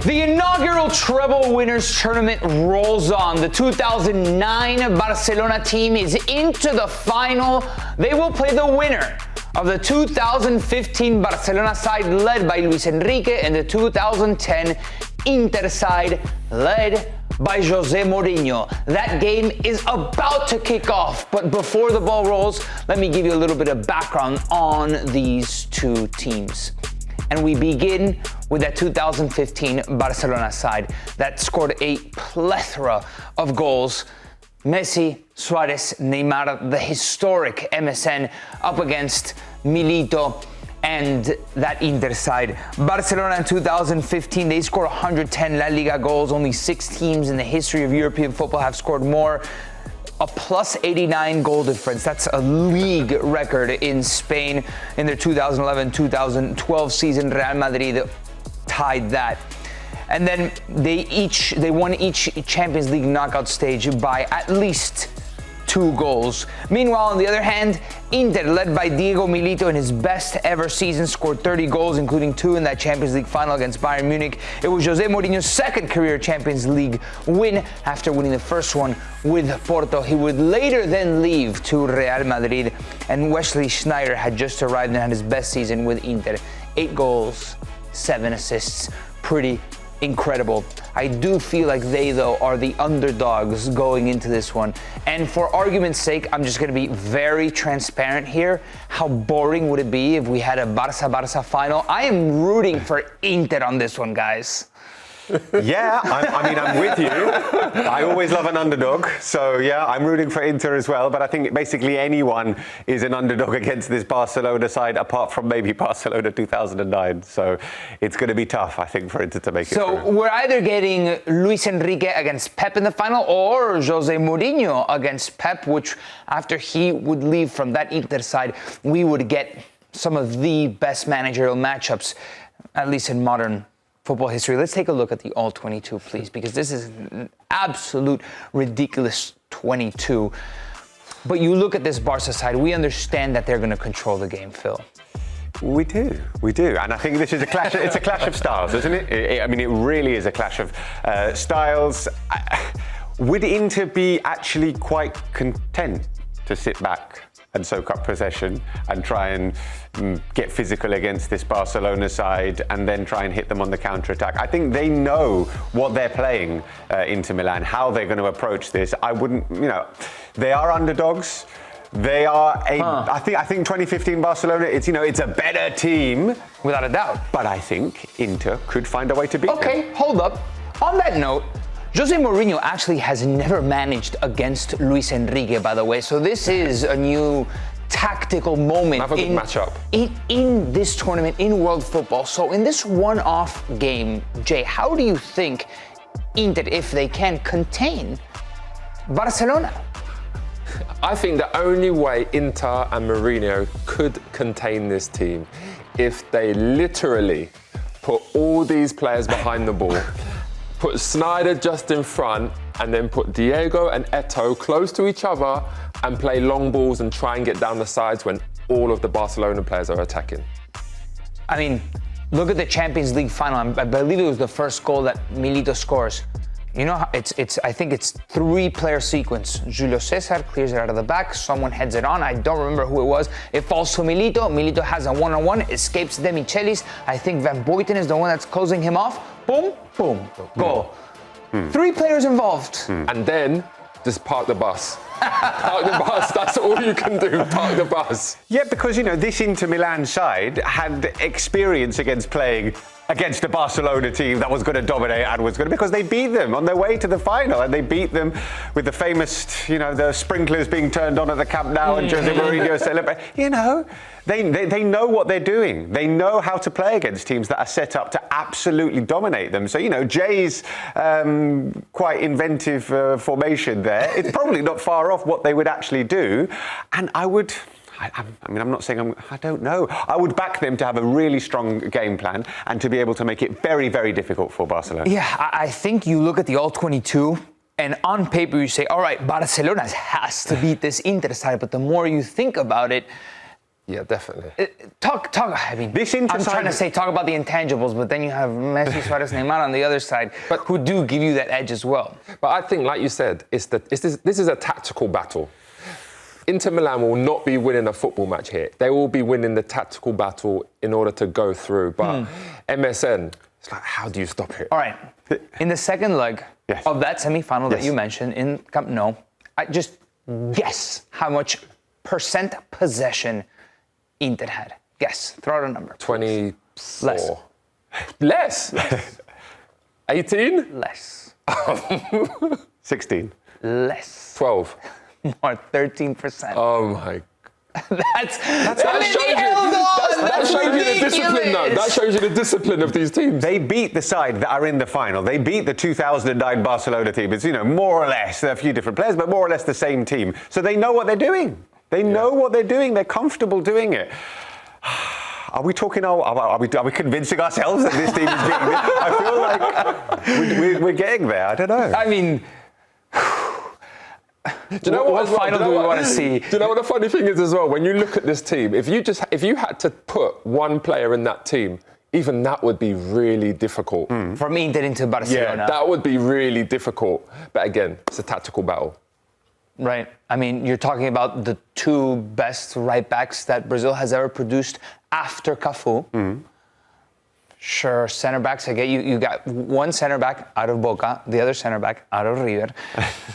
The inaugural Treble-Winners tournament rolls on. The 2009 Barcelona team is into the final. They will play the winner of the 2015 Barcelona side led by Luis Enrique and the 2010 Inter side led by José Mourinho. That game is about to kick off, but before the ball rolls, let me give you a little bit of background on these two teams. And we begin with that 2015 Barcelona side that scored a plethora of goals. Messi, Suarez, Neymar, the historic MSN up against Milito and that Inter side. Barcelona in 2015, they scored 110 La Liga goals. Only 6 teams in the history of European football have scored more. A plus 89 goal difference. That's a league record in Spain. In their 2011-2012 season, Real Madrid tied that. And then they won each Champions League knockout stage by at least 2 goals. Meanwhile, on the other hand, Inter, led by Diego Milito in his best ever season, scored 30 goals, including 2 in that Champions League final against Bayern Munich. It was José Mourinho's second career Champions League win after winning the first one with Porto. He would later then leave to Real Madrid, and Wesley Sneijder had just arrived and had his best season with Inter. 8 goals, 7 assists. Pretty incredible. I do feel like they, though, are the underdogs going into this one. And for argument's sake, I'm just going to be very transparent here. How boring would it be if we had a Barça-Barça final? I am rooting for Inter on this one, guys. Yeah, I'm with you. I always love an underdog. So, yeah, I'm rooting for Inter as well. But I think basically anyone is an underdog against this Barcelona side, apart from maybe Barcelona 2009. So it's going to be tough, I think, for Inter to make it through. So we're either getting Luis Enrique against Pep in the final or José Mourinho against Pep, which after he would leave from that Inter side, we would get some of the best managerial matchups, at least in modern football history. Let's take a look at the All-22, please, because this is an absolute ridiculous 22. But you look at this Barca side, we understand that they're going to control the game, Phil. We do. And I think this is a clash. It's a clash of styles, isn't it? I mean, it really is a clash of styles. Would Inter be actually quite content to sit back and soak up possession and try and get physical against this Barcelona side and then try and hit them on the counter-attack? I think they know what they're playing, Inter Milan, how they're going to approach this. I wouldn't, they are underdogs. They are I think 2015 Barcelona, it's a better team. Without a doubt. But I think Inter could find a way to beat them. Okay, hold up. On that note, José Mourinho actually has never managed against Luis Enrique, by the way. So this is a new tactical moment Have a good matchup. in this tournament, in world football. So in this one-off game, Jay, how do you think Inter, if they can, contain Barcelona? I think the only way Inter and Mourinho could contain this team if they literally put all these players behind the ball, put Sneijder just in front, and then put Diego and Eto'o close to each other and play long balls and try and get down the sides when all of the Barcelona players are attacking. I mean, look at the Champions League final. I believe it was the first goal that Milito scores. You know, I think it's 3-player sequence. Julio Cesar clears it out of the back. Someone heads it on. I don't remember who it was. It falls to Milito. Milito has a one-on-one, escapes De Michelis. I think Van Boyten is the one that's closing him off. Boom, boom, goal. 3 players involved. And then just park the bus. Park the bus, that's all you can do, park the bus. Yeah, because, this Inter Milan side had experience against playing against a Barcelona team that was going to dominate and was going to, because they beat them on their way to the final, and they beat them with the famous, the sprinklers being turned on at the Camp Nou and José Mourinho celebrating. They know what they're doing. They know how to play against teams that are set up to absolutely dominate them. So, Jay's quite inventive formation there, it's probably not far off what they would actually do. And I'm not saying I don't know. I would back them to have a really strong game plan and to be able to make it very, very difficult for Barcelona. Yeah, I think you look at the All-22 and on paper you say, all right, Barcelona has to beat this Inter side. But the more you think about it, Yeah, definitely. I mean, This Inter I'm trying to side- talk about the intangibles, but then you have Messi, Suarez, Neymar on the other side, who do give you that edge as well. But I think, like you said, this is a tactical battle. Inter Milan will not be winning a football match here. They will be winning the tactical battle in order to go through. But MSN, it's like, how do you stop it? All right. In the second leg Yes. of that semi-final that Yes. you mentioned in Camp Nou, I just guess how much percent possession Inter had. Guess. Throw out a number. 24. Less. Less? 18? Less. 16. Less. 12. More. 13%. Oh my. That's That shows you, that shows you the discipline, though. That shows you the discipline of these teams. They beat the side that are in the final. They beat the 2009 Barcelona team. It's, more or less, there are a few different players, but more or less the same team. So they know what they're doing. They know what they're doing. They're comfortable doing it. Are we talking? Are we convincing ourselves that this team is being? I feel like we're getting there. I don't know. I mean, Do you know what final do we want to see? Do you know what the funny thing is as well? When you look at this team, if you had to put one player in that team, even that would be really difficult. From Inter into Barcelona. Yeah, that would be really difficult. But again, it's a tactical battle. Right. I mean, you're talking about the two best right backs that Brazil has ever produced after Cafu. Sure, center backs, I get you. You got one center back out of Boca, the other center back out of River.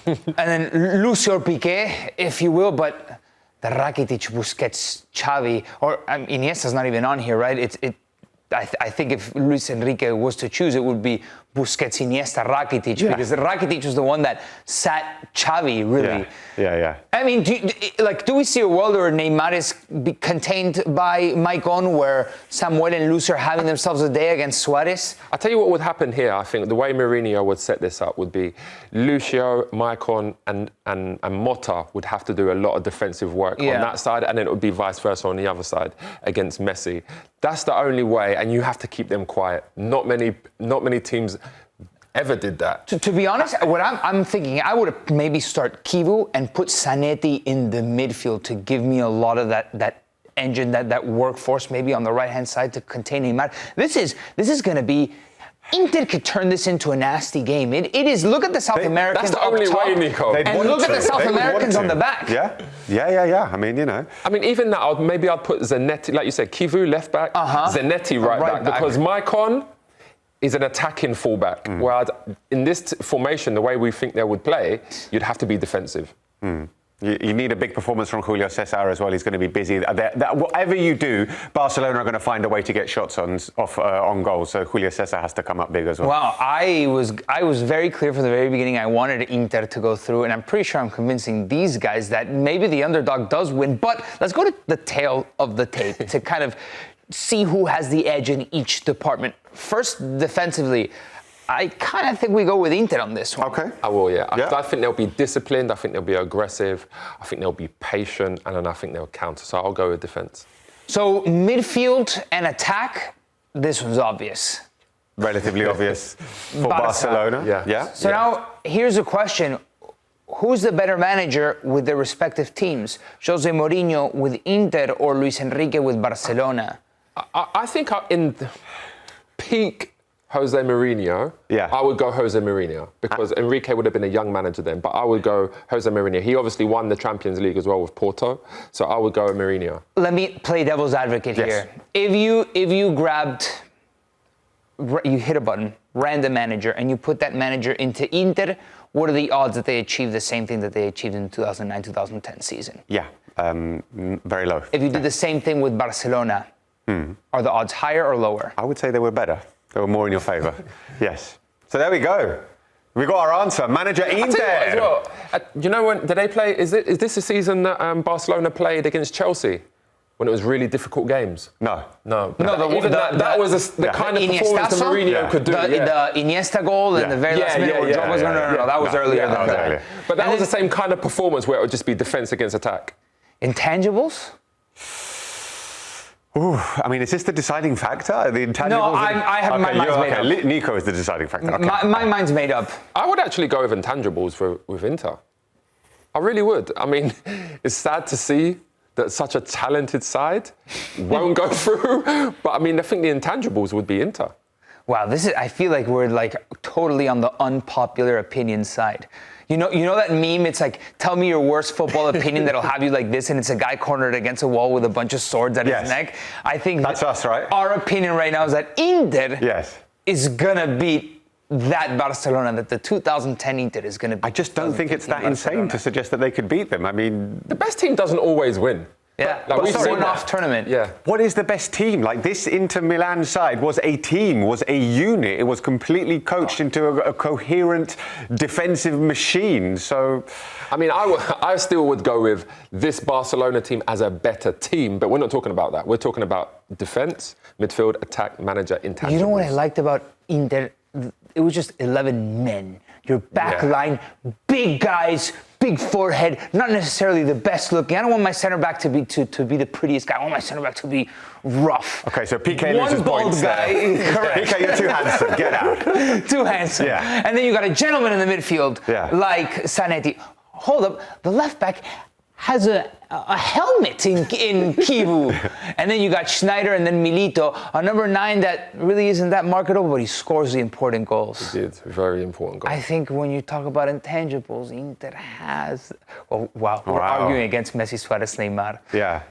And then Lucio Piqué, if you will, but the Rakitic, Busquets, Xavi, or Iniesta's not even on here, right? I think if Luis Enrique was to choose, it would be Busquets, Iniesta, Rakitic, because Rakitic was the one that sat Xavi, really. Yeah. I mean, do we see a world where Neymar is contained by Maicon, where Samuel and Luis are having themselves a day against Suarez? I'll tell you what would happen here. I think the way Mourinho would set this up would be Lucio, Maicon, and Motta would have to do a lot of defensive work on that side, and then it would be vice versa on the other side against Messi. That's the only way, and you have to keep them quiet. Not many teams ever did that. To be honest, what I'm thinking, I would maybe start Kivu and put Zanetti in the midfield to give me a lot of that engine, that workforce, maybe on the right-hand side to contain Neymar. This is going to be... Inter could turn this into a nasty game. It is. Look at the South Americans. That's the only way, Nico. And look at the South Americans on the back. Yeah. I mean, I mean, even that, I'd put Zanetti, like you said, Kivu left back, Zanetti right back, because Maicon is an attacking fullback. Whereas in this formation, the way we think they would play, you'd have to be defensive. You need a big performance from Julio Cesar as well. He's going to be busy. Whatever you do, Barcelona are going to find a way to get shots on goal. So Julio Cesar has to come up big as well. Wow, I was very clear from the very beginning. I wanted Inter to go through, and I'm pretty sure I'm convincing these guys that maybe the underdog does win. But let's go to the tail of the tape to kind of see who has the edge in each department. First, defensively, I kind of think we go with Inter on this one. Okay. I will, yeah. I think they'll be disciplined. I think they'll be aggressive. I think they'll be patient. And then I think they'll counter. So I'll go with defence. So midfield and attack, this one's obvious. Relatively obvious for Barcelona. Yeah. So now, here's a question. Who's the better manager with their respective teams? José Mourinho with Inter or Luis Enrique with Barcelona? I think in the peak Jose Mourinho, I would go Jose Mourinho because Enrique would have been a young manager then, but I would go Jose Mourinho. He obviously won the Champions League as well with Porto, so I would go Mourinho. Let me play devil's advocate here. If you grabbed, you hit a button, random manager, and you put that manager into Inter, what are the odds that they achieve the same thing that they achieved in the 2009-2010 season? Yeah, very low. If you did the same thing with Barcelona, are the odds higher or lower? I would say they were better. They were more in your favour. Yes. So there we go. We got our answer. Manager Inter. As well, you know when did they play? Is this the season that Barcelona played against Chelsea? When it was really difficult games? No. That was the kind of performance that Mourinho could do. The Iniesta goal and the very last minute where Drogba was going, no, that was earlier than that. But that was the same kind of performance where it would just be defence against attack. Intangibles? Ooh, I mean, is this the deciding factor? The intangibles? No, I have my mind's made up. Nico is the deciding factor. Okay. My mind's made up. I would actually go with intangibles with Inter. I really would. I mean, it's sad to see that such a talented side won't go through. But I mean, I think the intangibles would be Inter. Wow, I feel like we're like totally on the unpopular opinion side. You know that meme? It's like, tell me your worst football opinion that'll have you like this, and it's a guy cornered against a wall with a bunch of swords at his neck. I think that's us, right? Our opinion right now is that Inter yes. is gonna beat that Barcelona, that the 2010 Inter is gonna beat. I just don't think it's that insane to suggest that they could beat them. I mean, the best team doesn't always win. Yeah, like it's a one-off tournament. Yeah. What is the best team? Like, this Inter Milan side was a team, was a unit. It was completely coached into a coherent defensive machine. So, I mean, I still would go with this Barcelona team as a better team, but we're not talking about that. We're talking about defense, midfield, attack, manager, intangibles. You know what I liked about Inter? It was just 11 men. Your back line, big guys, big forehead, not necessarily the best looking. I don't want my center back to be the prettiest guy. I want my center back to be rough. Okay, so PK one loses bald points guy. Correct. PK, you're too handsome. Get out. Too handsome. Yeah. And then you got a gentleman in the midfield like Zanetti. Hold up, the left back has a helmet in Kivu. And then you got Schneider and then Milito, a number 9 that really isn't that marketable, but he scores the important goals. He did, very important goals. I think when you talk about intangibles, Inter has... Oh, wow, we're arguing against Messi, Suarez, Neymar. Yeah.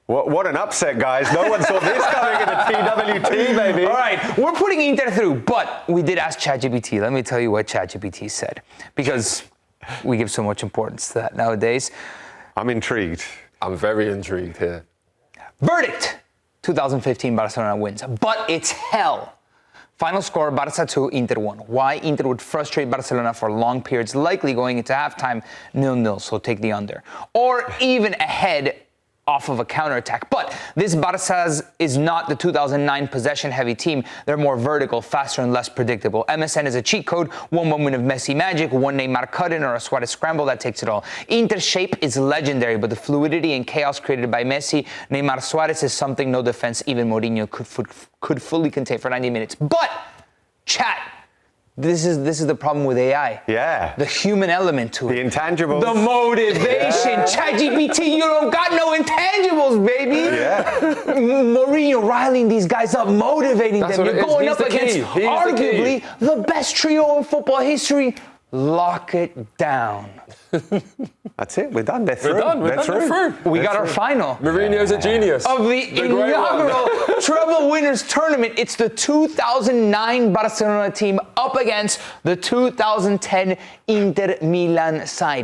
What an upset, guys. No one saw this coming in the TWT, baby. All right, we're putting Inter through, but we did ask ChatGPT. Let me tell you what ChatGPT said, because we give so much importance to that nowadays. I'm intrigued. I'm very intrigued here. Verdict: 2015 Barcelona wins, but it's hell. Final score, Barça 2, Inter 1. Why? Inter would frustrate Barcelona for long periods, likely going into halftime 0-0, so take the under. Or even ahead off of a counterattack. But this Barça is not the 2009 possession-heavy team. They're more vertical, faster, and less predictable. MSN is a cheat code, one moment of Messi magic, one Neymar cut-in, or a Suarez scramble that takes it all. Inter's shape is legendary, but the fluidity and chaos created by Messi, Neymar, Suarez is something no defense, even Mourinho, could fully contain for 90 minutes. But, chat, this is the problem with AI. Yeah. The human element to it. The intangibles. The motivation. ChatGPT, you don't got no intangibles, baby. Yeah. Mourinho riling these guys up, motivating them. You're going up against arguably the best trio in football history. Lock it down. That's it. We're done. They're through. We're done. We're through. We got our final. Mourinho's a genius. Of the inaugural Treble-Winners tournament. It's the 2009 Barcelona team up against the 2010 Inter Milan side.